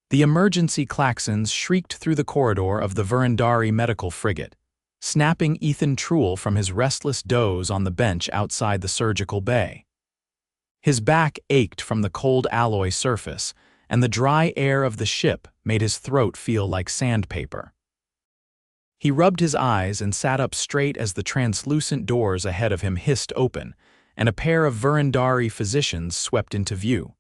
The emergency klaxons shrieked through the corridor of the Virandari medical frigate, snapping Ethan Truell from his restless doze on the bench outside the surgical bay. His back ached from the cold alloy surface, and the dry air of the ship made his throat feel like sandpaper. He rubbed his eyes and sat up straight as the translucent doors ahead of him hissed open, and a pair of Virandari physicians swept into view.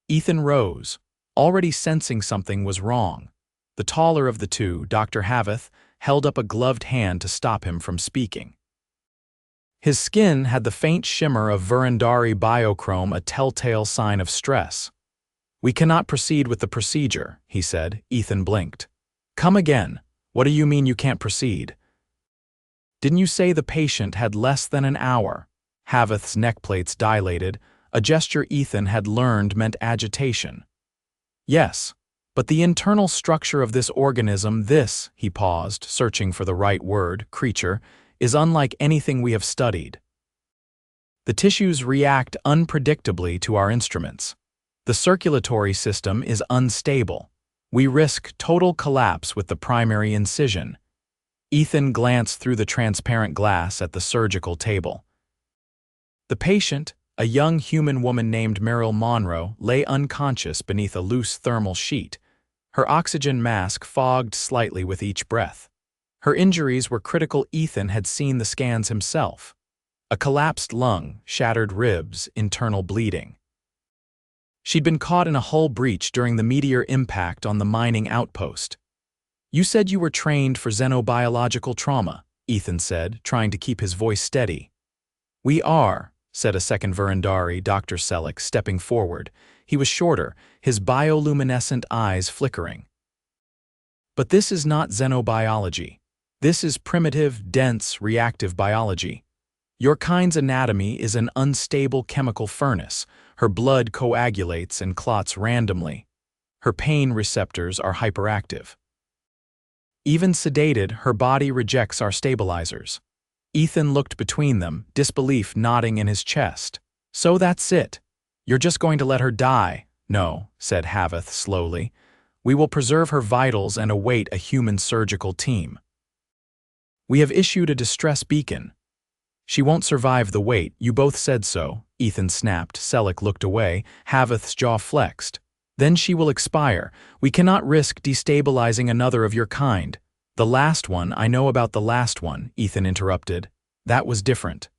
Ethan rose, already sensing something was wrong. The taller of the two, Dr. Haveth, held up a gloved hand to stop him from speaking. His skin had the faint shimmer of Virandari biochrome, a telltale sign of stress. "We cannot proceed with the procedure," he said. Ethan blinked. "Come again. What do you mean you can't proceed?" "Didn't you say the patient had less than an hour?" Haveth's neckplates dilated, a gesture Ethan had learned meant agitation. "Yes, but the internal structure of this organism, he paused, searching for the right word, creature, is unlike anything we have studied. The tissues react unpredictably to our instruments. The circulatory system is unstable. We risk total collapse with the primary incision." Ethan glanced through the transparent glass at the surgical table. The patient, a young human woman named Meryl Monroe, lay unconscious beneath a loose thermal sheet. Her oxygen mask fogged slightly with each breath. Her injuries were critical. Ethan had seen the scans himself. A collapsed lung, shattered ribs, internal bleeding. She'd been caught in a hull breach during the meteor impact on the mining outpost. "You said you were trained for xenobiological trauma," Ethan said, trying to keep his voice steady. "We are," said a second Virandari, Dr. Selleck, stepping forward. He was shorter, his bioluminescent eyes flickering. "But this is not xenobiology. This is primitive, dense, reactive biology. Your kind's anatomy is an unstable chemical furnace. Her blood coagulates and clots randomly. Her pain receptors are hyperactive. Even sedated, her body rejects our stabilizers." Ethan looked between them, disbelief knotting in his chest. "So that's it. You're just going to let her die?" "No," said Haveth slowly. "We will preserve her vitals and await a human surgical team. We have issued a distress beacon." "She won't survive the wait, you both said so," Ethan snapped. Selleck looked away, Haveth's jaw flexed. "Then she will expire. We cannot risk destabilizing another of your kind." "The last one, I know about the last one," Ethan interrupted. "That was different.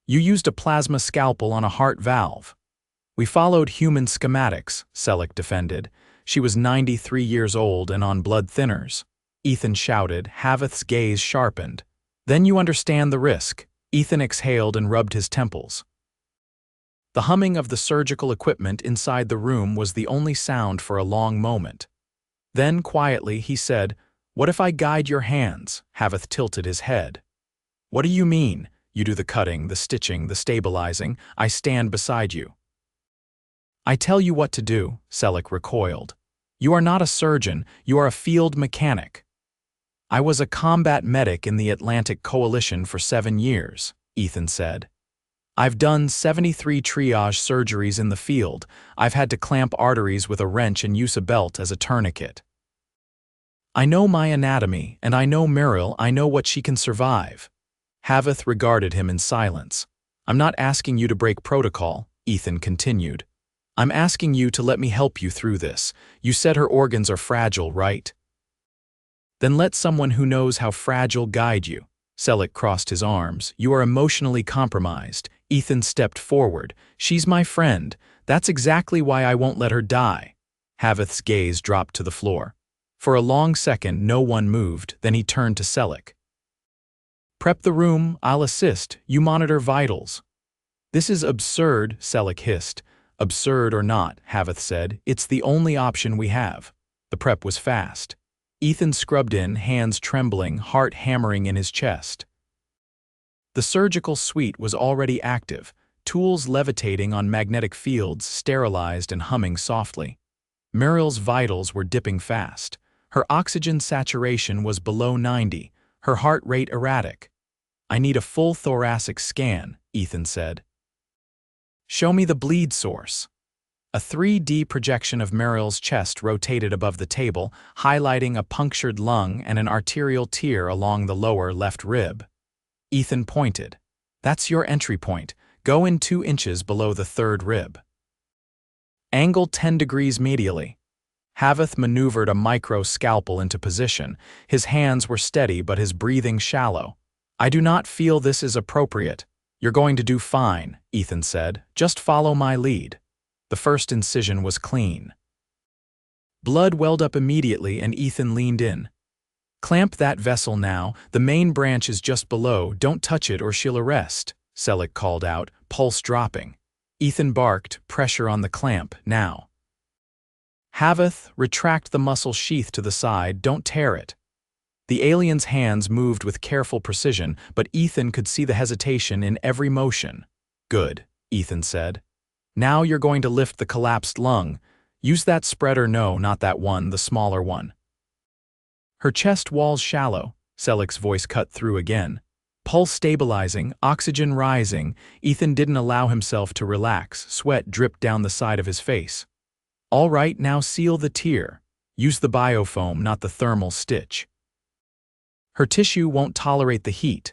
You used a plasma scalpel on a heart valve." "We followed human schematics," Selleck defended. "She was 93 years old and on blood thinners." Ethan shouted, Haveth's gaze sharpened. "Then you understand the risk." Ethan exhaled and rubbed his temples. The humming of the surgical equipment inside the room was the only sound for a long moment. Then, quietly, he said, "What if I guide your hands?" Haveth tilted his head. "What do you mean? You do the cutting, the stitching, the stabilizing. I stand beside you." "I tell you what to do," Selleck recoiled. "You are not a surgeon, you are a field mechanic." "I was a combat medic in the Atlantic Coalition for 7 years," Ethan said. "I've done 73 triage surgeries in the field. I've had to clamp arteries with a wrench and use a belt as a tourniquet. I know my anatomy, and I know Meryl. I know what she can survive." Haveth regarded him in silence. "I'm not asking you to break protocol," Ethan continued. "I'm asking you to let me help you through this. You said her organs are fragile, right? Then let someone who knows how fragile guide you." Selleck crossed his arms. "You are emotionally compromised." Ethan stepped forward. "She's my friend. That's exactly why I won't let her die." Haveth's gaze dropped to the floor. For a long second, no one moved, then he turned to Selleck. "Prep the room, I'll assist. You monitor vitals." "This is absurd," Selleck hissed. "Absurd or not," Haveth said, "it's the only option we have." The prep was fast. Ethan scrubbed in, hands trembling, heart hammering in his chest. The surgical suite was already active, tools levitating on magnetic fields, sterilized and humming softly. Meryl's vitals were dipping fast. Her oxygen saturation was below 90, her heart rate erratic. "I need a full thoracic scan," Ethan said. "Show me the bleed source." A 3D projection of Meryl's chest rotated above the table, highlighting a punctured lung and an arterial tear along the lower left rib. Ethan pointed. "That's your entry point. Go in 2 inches below the third rib. Angle 10 degrees medially." Haveth maneuvered a micro scalpel into position. His hands were steady but his breathing shallow. "I do not feel this is appropriate." "You're going to do fine," Ethan said. "Just follow my lead." The first incision was clean. Blood welled up immediately and Ethan leaned in. "Clamp that vessel now. The main branch is just below. Don't touch it or she'll arrest," Selleck called out, pulse dropping. Ethan barked, "Pressure on the clamp, now." "Haveth, retract the muscle sheath to the side, don't tear it." The alien's hands moved with careful precision, but Ethan could see the hesitation in every motion. "Good," Ethan said. "Now you're going to lift the collapsed lung. Use that spreader, no, not that one, the smaller one." "Her chest wall's shallow," Selleck's voice cut through again. Pulse stabilizing, oxygen rising, Ethan didn't allow himself to relax. Sweat dripped down the side of his face. "All right, now seal the tear. Use the biofoam, not the thermal stitch." "Her tissue won't tolerate the heat."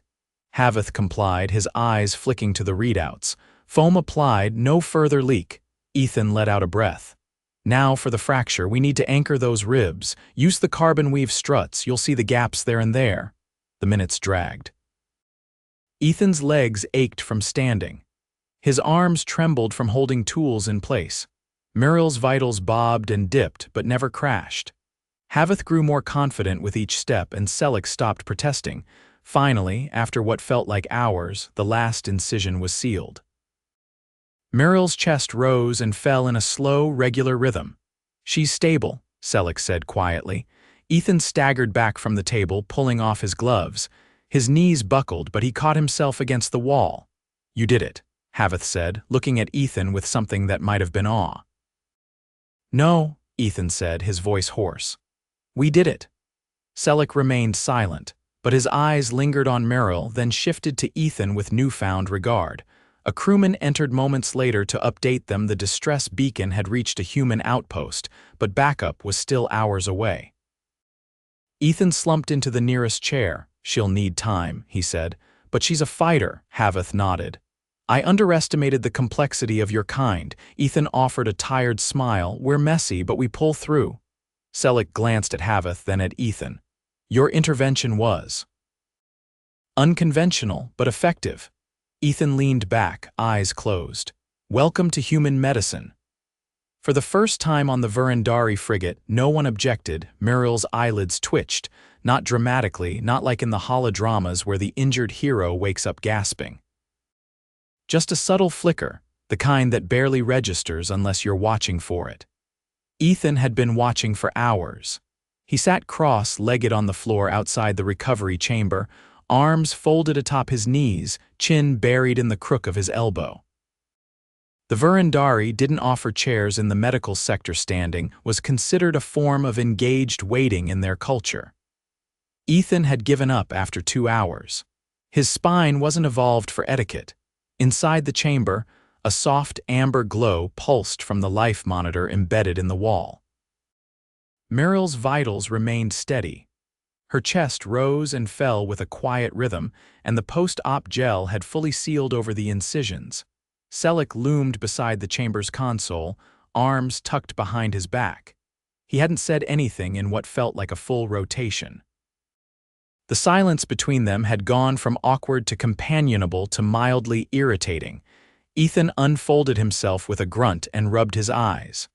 Haveth complied, his eyes flicking to the readouts. Foam applied, no further leak. Ethan let out a breath. "Now for the fracture, we need to anchor those ribs. Use the carbon weave struts, you'll see the gaps there and there." The minutes dragged. Ethan's legs ached from standing. His arms trembled from holding tools in place. Meryl's vitals bobbed and dipped, but never crashed. Haveth grew more confident with each step and Selleck stopped protesting. Finally, after what felt like hours, the last incision was sealed. Meryl's chest rose and fell in a slow, regular rhythm. "She's stable," Selleck said quietly. Ethan staggered back from the table, pulling off his gloves. His knees buckled, but he caught himself against the wall. "You did it," Haveth said, looking at Ethan with something that might have been awe. "No," Ethan said, his voice hoarse. "We did it." Selleck remained silent, but his eyes lingered on Meryl, then shifted to Ethan with newfound regard. A crewman entered moments later to update them the distress beacon had reached a human outpost, but backup was still hours away. Ethan slumped into the nearest chair. "She'll need time," he said. "But she's a fighter," Haveth nodded. "I underestimated the complexity of your kind." Ethan offered a tired smile. "We're messy, but we pull through." Selleck glanced at Haveth, then at Ethan. "Your intervention was unconventional, but effective." Ethan leaned back, eyes closed. "Welcome to human medicine." For the first time on the Virandari frigate, no one objected. Meryl's eyelids twitched, not dramatically, not like in the holodramas where the injured hero wakes up gasping. Just a subtle flicker, the kind that barely registers unless you're watching for it. Ethan had been watching for hours. He sat cross-legged on the floor outside the recovery chamber, arms folded atop his knees, chin buried in the crook of his elbow. The Virandari didn't offer chairs in the medical sector. Standing was considered a form of engaged waiting in their culture. Ethan had given up after 2 hours. His spine wasn't evolved for etiquette. Inside the chamber, a soft amber glow pulsed from the life monitor embedded in the wall. Meryl's vitals remained steady. Her chest rose and fell with a quiet rhythm, and the post-op gel had fully sealed over the incisions. Selleck loomed beside the chamber's console, arms tucked behind his back. He hadn't said anything in what felt like a full rotation. The silence between them had gone from awkward to companionable to mildly irritating. Ethan unfolded himself with a grunt and rubbed his eyes.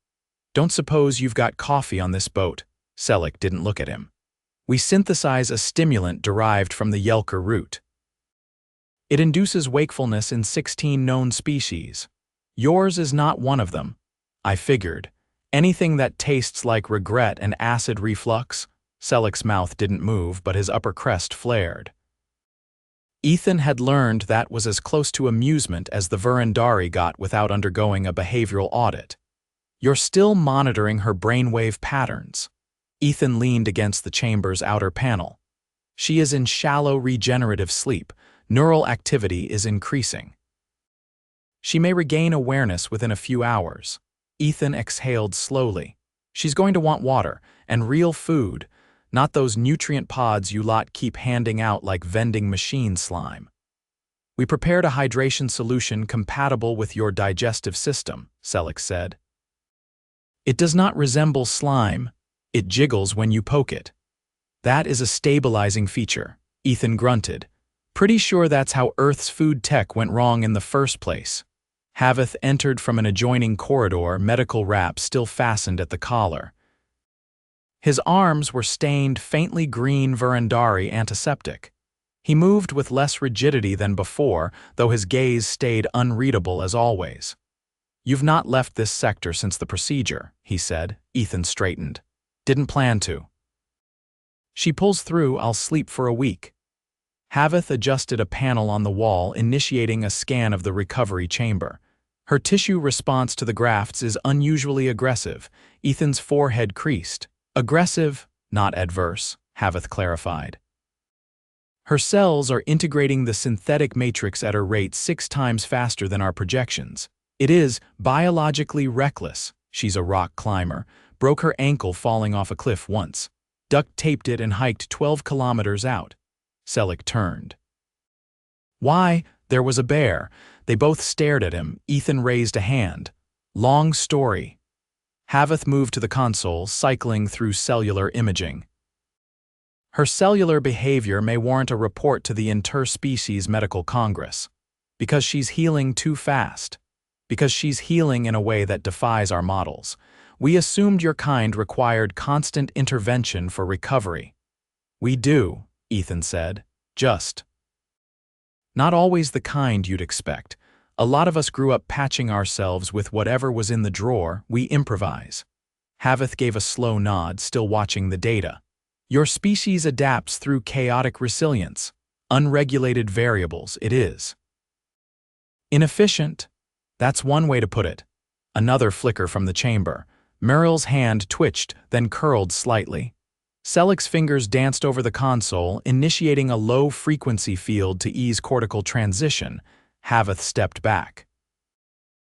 "Don't suppose you've got coffee on this boat?" Selleck didn't look at him. "We synthesize a stimulant derived from the Yelker root. It induces wakefulness in 16 known species. Yours is not one of them." "I figured. Anything that tastes like regret and acid reflux?" Selleck's mouth didn't move, but his upper crest flared. Ethan had learned that was as close to amusement as the Virandari got without undergoing a behavioral audit. "You're still monitoring her brainwave patterns." Ethan leaned against the chamber's outer panel. "She is in shallow regenerative sleep. Neural activity is increasing. She may regain awareness within a few hours." Ethan exhaled slowly. She's going to want water, and real food, not those nutrient pods you lot keep handing out like vending machine slime. We prepared a hydration solution compatible with your digestive system, Selleck said. It does not resemble slime. It jiggles when you poke it. That is a stabilizing feature, Ethan grunted. Pretty sure that's how Earth's food tech went wrong in the first place. Haveth entered from an adjoining corridor, medical wrap still fastened at the collar. His arms were stained faintly green Virandari antiseptic. He moved with less rigidity than before, though his gaze stayed unreadable as always. You've not left this sector since the procedure, he said. Ethan straightened. Didn't plan to. She pulls through, I'll sleep for a week. Haveth adjusted a panel on the wall, initiating a scan of the recovery chamber. Her tissue response to the grafts is unusually aggressive. Ethan's forehead creased. Aggressive, not adverse, Haveth clarified. Her cells are integrating the synthetic matrix at a rate 6 times faster than our projections. It is biologically reckless. She's a rock climber. Broke her ankle falling off a cliff once. Duct-taped it and hiked 12 kilometers out. Selleck turned. Why? There was a bear. They both stared at him. Ethan raised a hand. Long story. Haveth moved to the console, cycling through cellular imaging. Her cellular behavior may warrant a report to the Interspecies Medical Congress. Because she's healing too fast. Because she's healing in a way that defies our models. We assumed your kind required constant intervention for recovery. We do, Ethan said. Just. Not always the kind you'd expect. A lot of us grew up patching ourselves with whatever was in the drawer. We improvise. Haveth gave a slow nod, still watching the data. Your species adapts through chaotic resilience. Unregulated variables, it is. Inefficient? That's one way to put it. Another flicker from the chamber. Meryl's hand twitched, then curled slightly. Selleck's fingers danced over the console, initiating a low-frequency field to ease cortical transition. Haveth stepped back.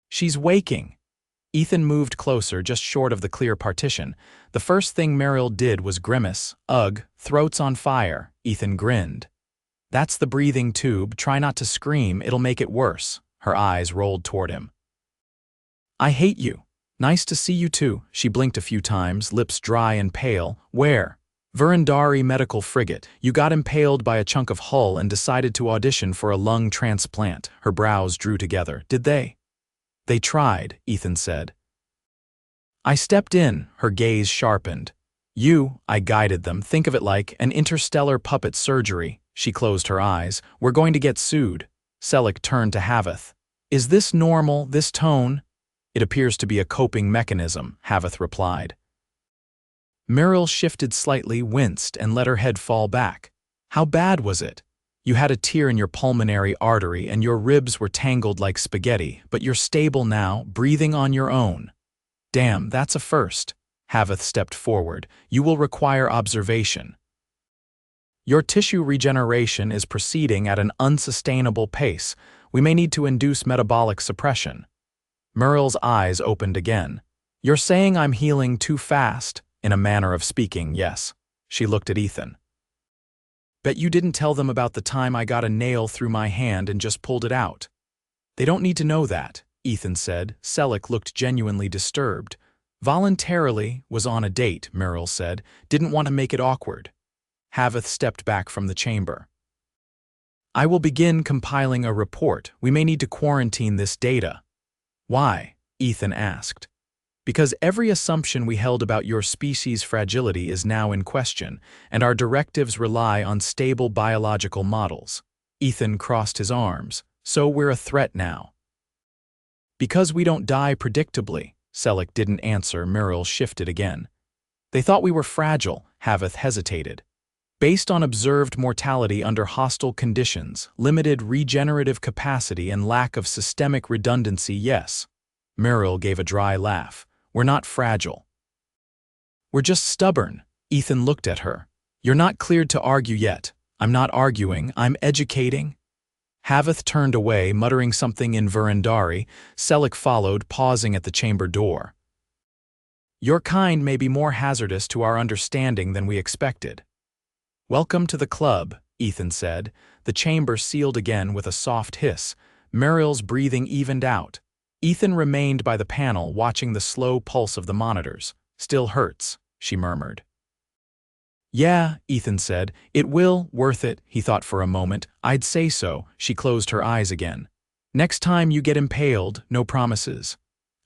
She's waking. Ethan moved closer, just short of the clear partition. The first thing Meryl did was grimace. Ugh, throat's on fire. Ethan grinned. That's the breathing tube. Try not to scream, it'll make it worse. Her eyes rolled toward him. I hate you. Nice to see you too. She blinked a few times, lips dry and pale. Where? Virandari medical frigate. You got impaled by a chunk of hull and decided to audition for a lung transplant. Her brows drew together. Did they? They tried, Ethan said. I stepped in, her gaze sharpened. I guided them. Think of it like an interstellar puppet surgery. She closed her eyes. We're going to get sued. Selleck turned to Haveth. Is this normal, this tone? It appears to be a coping mechanism, Haveth replied. Meryl shifted slightly, winced, and let her head fall back. How bad was it? You had a tear in your pulmonary artery and your ribs were tangled like spaghetti, but you're stable now, breathing on your own. Damn, that's a first. Haveth stepped forward. You will require observation. Your tissue regeneration is proceeding at an unsustainable pace. We may need to induce metabolic suppression. Meryl's eyes opened again. You're saying I'm healing too fast? In a manner of speaking, yes. She looked at Ethan. Bet you didn't tell them about the time I got a nail through my hand and just pulled it out. They don't need to know that, Ethan said. Selleck looked genuinely disturbed. Voluntarily was on a date, Meryl said. Didn't want to make it awkward. Haveth stepped back from the chamber. I will begin compiling a report. We may need to quarantine this data. Why? Ethan asked. Because every assumption we held about your species' fragility is now in question, and our directives rely on stable biological models. Ethan crossed his arms. So we're a threat now. Because we don't die predictably. Selleck didn't answer. Meryl shifted again. They thought we were fragile. Haveth hesitated. Based on observed mortality under hostile conditions, limited regenerative capacity and lack of systemic redundancy, yes. Meryl gave a dry laugh. We're not fragile. We're just stubborn. Ethan looked at her. You're not cleared to argue yet. I'm not arguing, I'm educating. Haveth turned away, muttering something in Virandari. Selleck followed, pausing at the chamber door. Your kind may be more hazardous to our understanding than we expected. Welcome to the club, Ethan said. The chamber sealed again with a soft hiss. Meryl's breathing evened out. Ethan remained by the panel watching the slow pulse of the monitors. Still hurts, she murmured. Yeah, Ethan said. It will, worth it, he thought for a moment. I'd say so. She closed her eyes again. Next time you get impaled, no promises.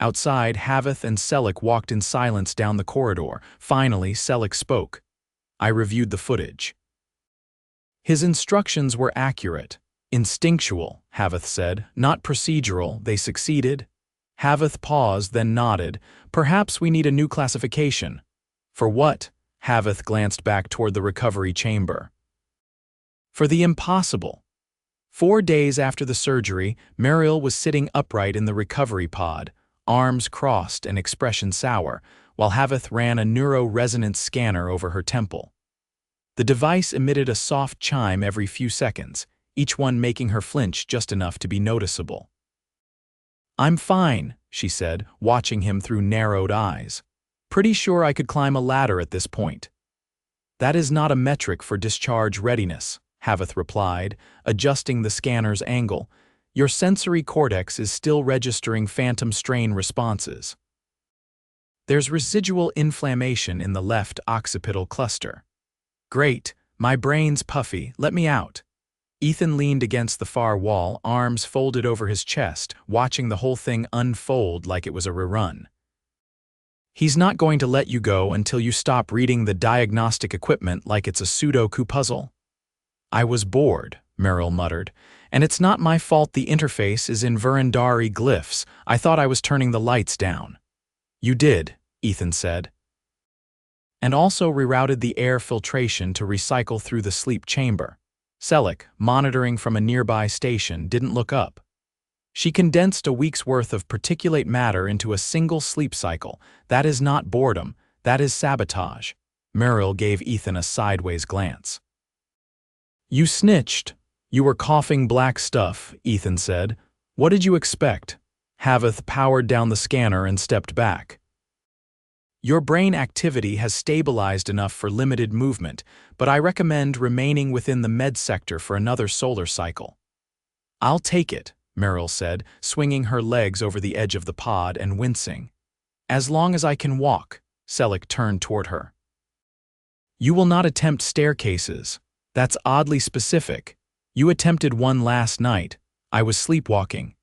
Outside, Haveth and Selleck walked in silence down the corridor. Finally, Selleck spoke. I reviewed the footage. His instructions were accurate. Instinctual, Haveth said, not procedural. They succeeded. Haveth paused, then nodded. Perhaps we need a new classification. For what? Haveth glanced back toward the recovery chamber. For the impossible. 4 days after the surgery, Meryl was sitting upright in the recovery pod, arms crossed and expression sour, while Haveth ran a neuro-resonance scanner over her temple. The device emitted a soft chime every few seconds, each one making her flinch just enough to be noticeable. I'm fine, she said, watching him through narrowed eyes. Pretty sure I could climb a ladder at this point. That is not a metric for discharge readiness, Haveth replied, adjusting the scanner's angle. Your sensory cortex is still registering phantom strain responses. There's residual inflammation in the left occipital cluster. Great, my brain's puffy, let me out. Ethan leaned against the far wall, arms folded over his chest, watching the whole thing unfold like it was a rerun. He's not going to let you go until you stop reading the diagnostic equipment like it's a Sudoku puzzle. I was bored, Meryl muttered, and it's not my fault the interface is in Virandari glyphs. I thought I was turning the lights down. You did, Ethan said. And also rerouted the air filtration to recycle through the sleep chamber. Selleck, monitoring from a nearby station, didn't look up. She condensed a week's worth of particulate matter into a single sleep cycle. That is not boredom, that is sabotage. Meryl gave Ethan a sideways glance. You snitched. You were coughing black stuff, Ethan said. What did you expect? Haveth powered down the scanner and stepped back. Your brain activity has stabilized enough for limited movement, but I recommend remaining within the med sector for another solar cycle. I'll take it, Meryl said, swinging her legs over the edge of the pod and wincing. As long as I can walk, Selleck turned toward her. You will not attempt staircases. That's oddly specific. You attempted one last night. I was sleepwalking.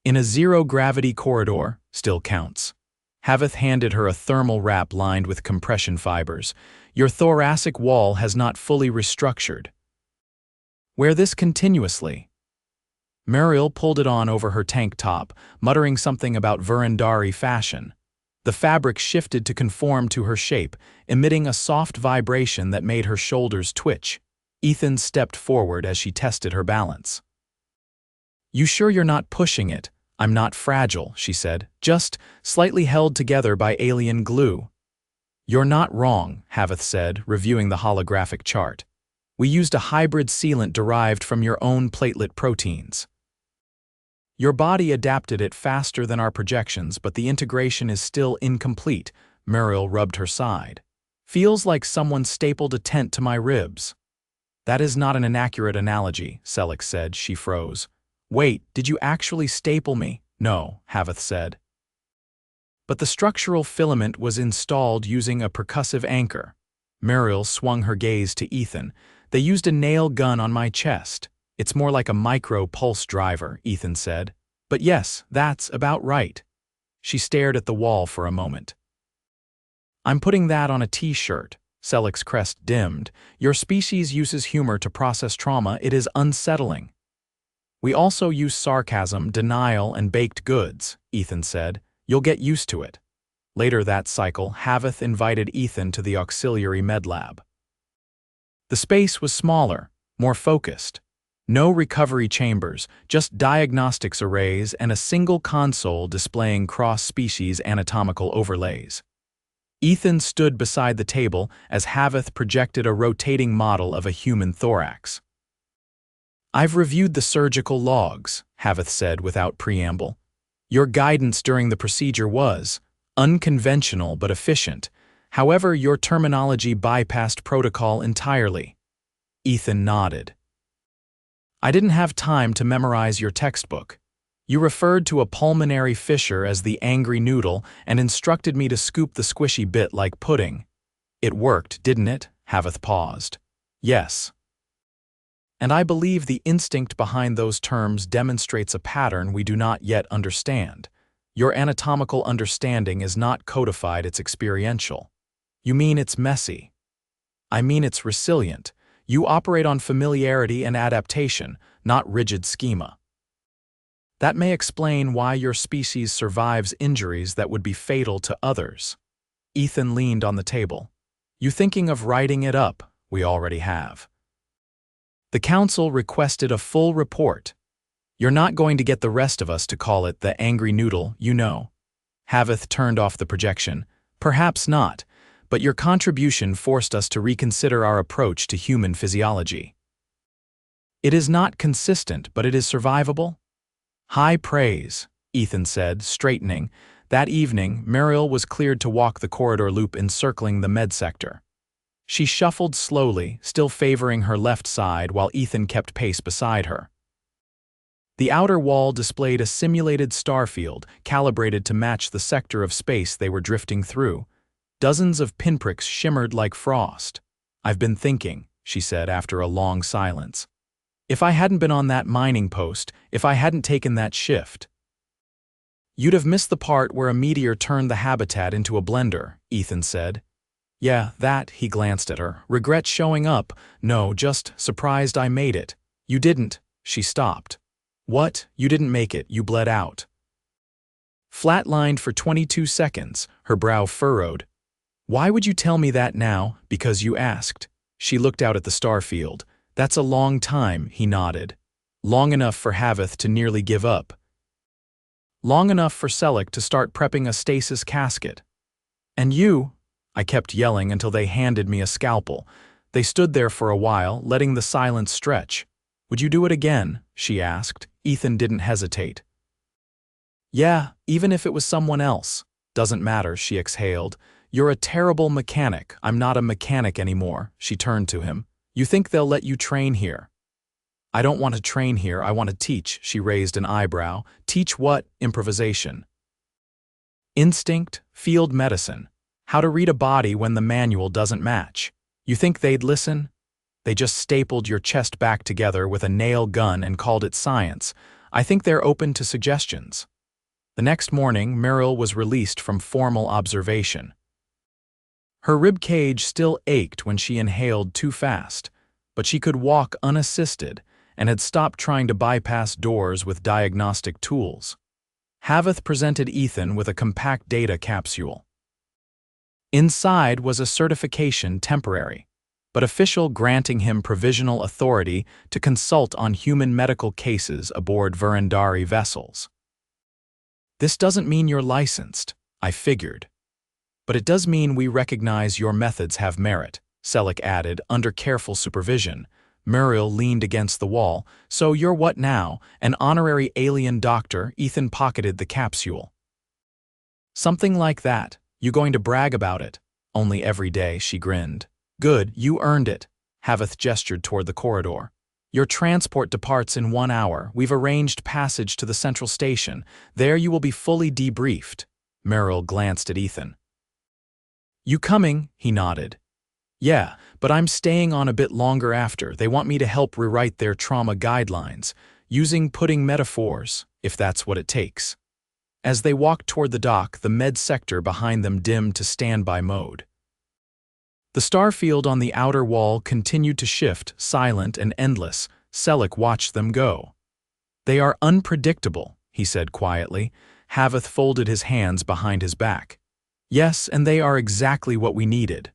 In a zero-gravity corridor, still counts. Haveth handed her a thermal wrap lined with compression fibers. Your thoracic wall has not fully restructured. Wear this continuously. Meryl pulled it on over her tank top, muttering something about Virandari fashion. The fabric shifted to conform to her shape, emitting a soft vibration that made her shoulders twitch. Ethan stepped forward as she tested her balance. You sure you're not pushing it? I'm not fragile, she said, just slightly held together by alien glue. You're not wrong, Haveth said, reviewing the holographic chart. We used a hybrid sealant derived from your own platelet proteins. Your body adapted it faster than our projections, but the integration is still incomplete, Meryl rubbed her side. Feels like someone stapled a tent to my ribs. That is not an inaccurate analogy, Selleck said. She froze. Wait, did you actually staple me? No, Haveth said. But the structural filament was installed using a percussive anchor. Meryl swung her gaze to Ethan. They used a nail gun on my chest. It's more like a micro-pulse driver, Ethan said. But yes, that's about right. She stared at the wall for a moment. I'm putting that on a t-shirt. Selleck's crest dimmed. Your species uses humor to process trauma. It is unsettling. We also use sarcasm, denial, and baked goods, Ethan said. You'll get used to it. Later that cycle, Haveth invited Ethan to the auxiliary med lab. The space was smaller, more focused. No recovery chambers, just diagnostics arrays and a single console displaying cross-species anatomical overlays. Ethan stood beside the table as Haveth projected a rotating model of a human thorax. I've reviewed the surgical logs, Haveth said without preamble. Your guidance during the procedure was Unconventional but efficient. However, your terminology bypassed protocol entirely. Ethan nodded. I didn't have time to memorize your textbook. You referred to a pulmonary fissure as the angry noodle and instructed me to scoop the squishy bit like pudding. It worked, didn't it? Haveth paused. Yes. And I believe the instinct behind those terms demonstrates a pattern we do not yet understand. Your anatomical understanding is not codified, it's experiential. You mean it's messy. I mean it's resilient. You operate on familiarity and adaptation, not rigid schema. That may explain why your species survives injuries that would be fatal to others. Ethan leaned on the table. You thinking of writing it up? We already have. The council requested a full report. You're not going to get the rest of us to call it the angry noodle, you know. Haveth turned off the projection. Perhaps not, but your contribution forced us to reconsider our approach to human physiology. It is not consistent, but it is survivable. High praise, Ethan said, straightening. That evening, Meryl was cleared to walk the corridor loop encircling the med sector. She shuffled slowly, still favoring her left side while Ethan kept pace beside her. The outer wall displayed a simulated starfield calibrated to match the sector of space they were drifting through. Dozens of pinpricks shimmered like frost. I've been thinking, she said after a long silence. If I hadn't been on that mining post, if I hadn't taken that shift. You'd have missed the part where a meteor turned the habitat into a blender, Ethan said. Yeah, that, he glanced at her. Regret showing up? No, just surprised I made it. You didn't. She stopped. What? You didn't make it, you bled out. Flatlined for 22 seconds, her brow furrowed. Why would you tell me that now? Because you asked. She looked out at the starfield. That's a long time, he nodded. Long enough for Haveth to nearly give up. Long enough for Selleck to start prepping a stasis casket. And you? I kept yelling until they handed me a scalpel. They stood there for a while, letting the silence stretch. Would you do it again? She asked. Ethan didn't hesitate. Yeah, even if it was someone else. Doesn't matter, she exhaled. You're a terrible mechanic. I'm not a mechanic anymore. She turned to him. You think they'll let you train here? I don't want to train here, I want to teach, she raised an eyebrow. Teach what? Improvisation. Instinct, field medicine. How to read a body when the manual doesn't match. You think they'd listen? They just stapled your chest back together with a nail gun and called it science. I think they're open to suggestions. The next morning, Meryl was released from formal observation. Her rib cage still ached when she inhaled too fast, but she could walk unassisted and had stopped trying to bypass doors with diagnostic tools. Haveth presented Ethan with a compact data capsule. Inside was a certification temporary, but official granting him provisional authority to consult on human medical cases aboard Virandari vessels. This doesn't mean you're licensed, I figured. But it does mean we recognize your methods have merit, Selleck added, under careful supervision. Meryl leaned against the wall. So you're what now? An honorary alien doctor? Ethan pocketed the capsule. Something like that. You going to brag about it? Only every day, she grinned. Good, you earned it. Haveth gestured toward the corridor. Your transport departs in 1 hour. We've arranged passage to the central station. There you will be fully debriefed. Meryl glanced at Ethan. You coming? He nodded. Yeah, but I'm staying on a bit longer after. They want me to help rewrite their trauma guidelines, using pudding metaphors, if that's what it takes. As they walked toward the dock, the med sector behind them dimmed to standby mode. The starfield on the outer wall continued to shift, silent and endless. Selleck watched them go. They are unpredictable, he said quietly. Haveth folded his hands behind his back. Yes, and they are exactly what we needed.